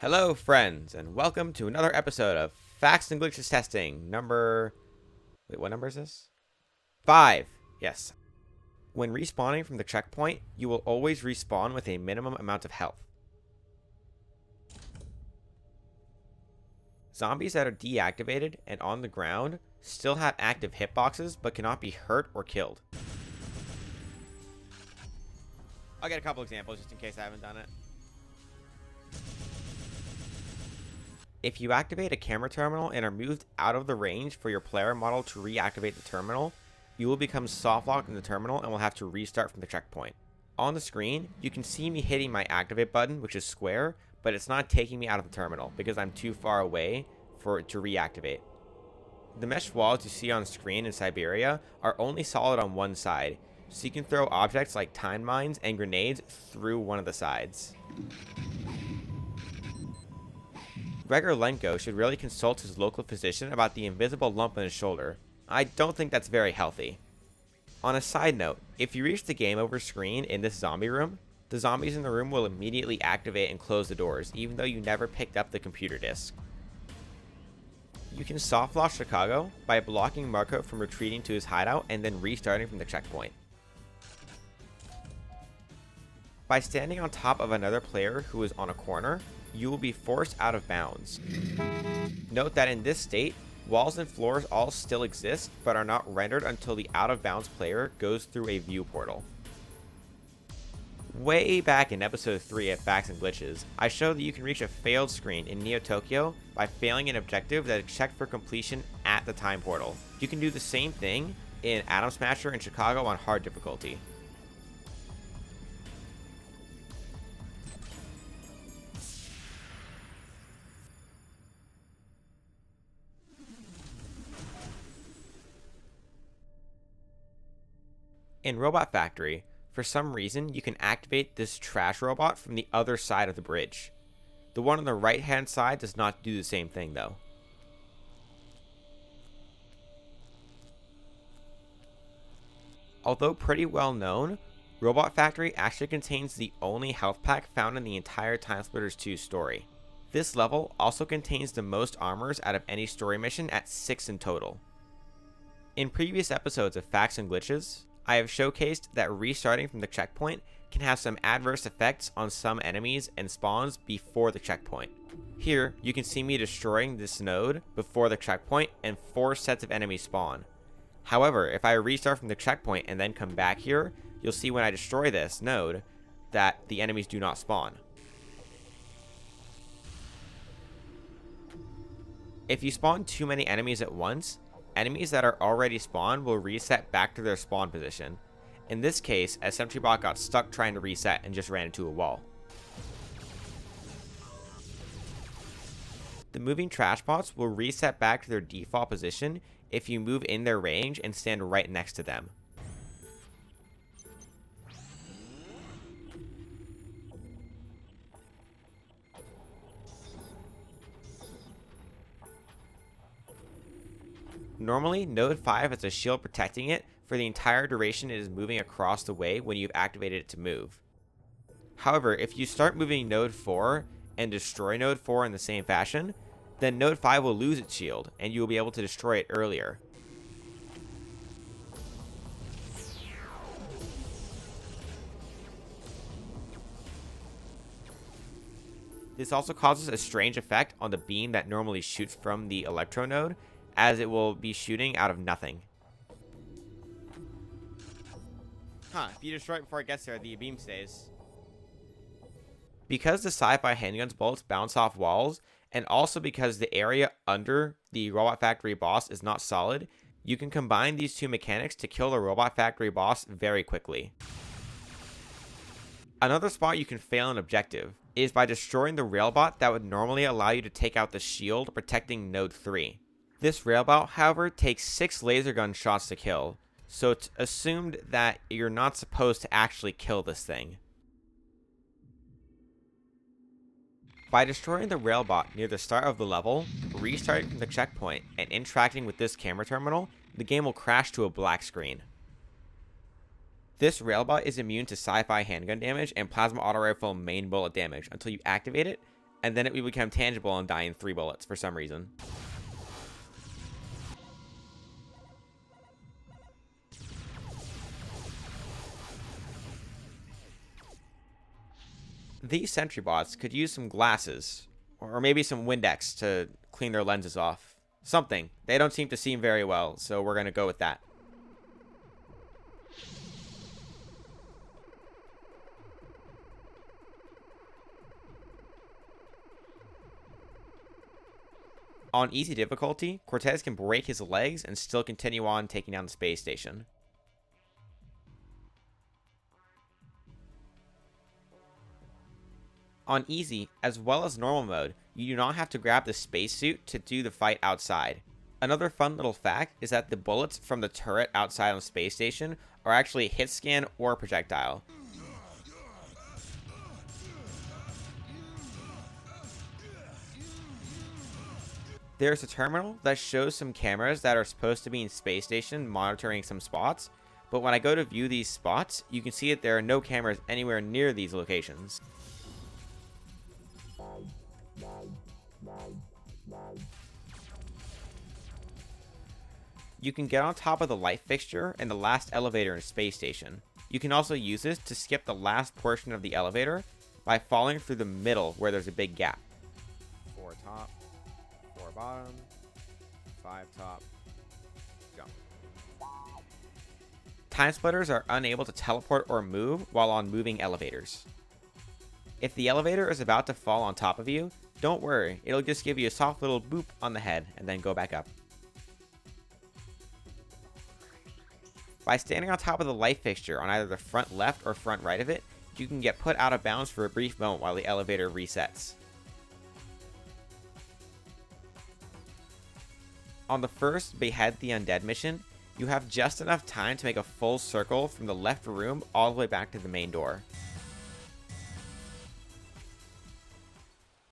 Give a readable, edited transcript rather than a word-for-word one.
Hello, friends, and welcome to another episode of Facts and Glitches Testing. Wait, what number is this? 5. Yes. When respawning from the checkpoint, you will always respawn with a minimum amount of health. Zombies that are deactivated and on the ground still have active hitboxes but cannot be hurt or killed. I'll get a couple examples just in case I haven't done it. If you activate a camera terminal and are moved out of the range for your player model to reactivate the terminal, you will become soft locked in the terminal and will have to restart from the checkpoint. On the screen, you can see me hitting my activate button, which is square, but it's not taking me out of the terminal because I'm too far away for it to reactivate. The mesh walls you see on screen in Siberia are only solid on one side, so you can throw objects like time mines and grenades through one of the sides. Gregor Lenko should really consult his local physician about the invisible lump on his shoulder. I don't think that's very healthy. On a side note, if you reach the game over screen in this zombie room, the zombies in the room will immediately activate and close the doors, even though you never picked up the computer disk. You can soft lock Chicago by blocking Marco from retreating to his hideout and then restarting from the checkpoint. By standing on top of another player who is on a corner, you will be forced out of bounds. Note that in this state, walls and floors all still exist, but are not rendered until the out of bounds player goes through a view portal. Way back in episode 3 of Facts and Glitches, I showed that you can reach a failed screen in Neo Tokyo by failing an objective that is checked for completion at the time portal. You can do the same thing in Atom Smasher in Chicago on hard difficulty. In Robot Factory, for some reason, you can activate this trash robot from the other side of the bridge. The one on the right hand side does not do the same thing though. Although pretty well known, Robot Factory actually contains the only health pack found in the entire TimeSplitters 2 story. This level also contains the most armors out of any story mission at 6 in total. In previous episodes of Facts and Glitches, I have showcased that restarting from the checkpoint can have some adverse effects on some enemies and spawns before the checkpoint. Here, you can see me destroying this node before the checkpoint and 4 sets of enemies spawn. However, if I restart from the checkpoint and then come back here, you'll see when I destroy this node that the enemies do not spawn. If you spawn too many enemies at once, enemies that are already spawned will reset back to their spawn position. In this case, a sentry bot got stuck trying to reset and just ran into a wall. The moving trash bots will reset back to their default position if you move in their range and stand right next to them. Normally, Node 5 has a shield protecting it for the entire duration it is moving across the way when you've activated it to move. However, if you start moving Node 4 and destroy Node 4 in the same fashion, then Node 5 will lose its shield and you will be able to destroy it earlier. This also causes a strange effect on the beam that normally shoots from the Electro node, as it will be shooting out of nothing. If you destroy it before it gets there, the beam stays. Because the sci-fi handguns bullets bounce off walls, and also because the area under the Robot Factory boss is not solid, you can combine these two mechanics to kill the Robot Factory boss very quickly. Another spot you can fail an objective is by destroying the railbot that would normally allow you to take out the shield protecting Node 3. This railbot, however, takes 6 laser gun shots to kill, so it's assumed that you're not supposed to actually kill this thing. By destroying the railbot near the start of the level, restarting from the checkpoint, and interacting with this camera terminal, the game will crash to a black screen. This railbot is immune to sci-fi handgun damage and plasma auto rifle main bullet damage until you activate it, and then it would become tangible and die in 3 bullets for some reason. These sentry bots could use some glasses, or maybe some Windex to clean their lenses off. Something. They don't seem to see very well, so we're going to go with that. On easy difficulty, Cortez can break his legs and still continue on taking down the space station. On easy, as well as normal mode, you do not have to grab the spacesuit to do the fight outside. Another fun little fact is that the bullets from the turret outside on the space station are actually a hit scan or a projectile. There's a terminal that shows some cameras that are supposed to be in space station monitoring some spots, but when I go to view these spots, you can see that there are no cameras anywhere near these locations. You can get on top of the light fixture and the last elevator in space station. You can also use this to skip the last portion of the elevator by falling through the middle where there's a big gap. 4 top, 4 bottom, 5 top, jump. TimeSplitters are unable to teleport or move while on moving elevators. If the elevator is about to fall on top of you, don't worry, it'll just give you a soft little boop on the head and then go back up. By standing on top of the light fixture on either the front left or front right of it, you can get put out of bounds for a brief moment while the elevator resets. On the first Behead the Undead mission, you have just enough time to make a full circle from the left room all the way back to the main door.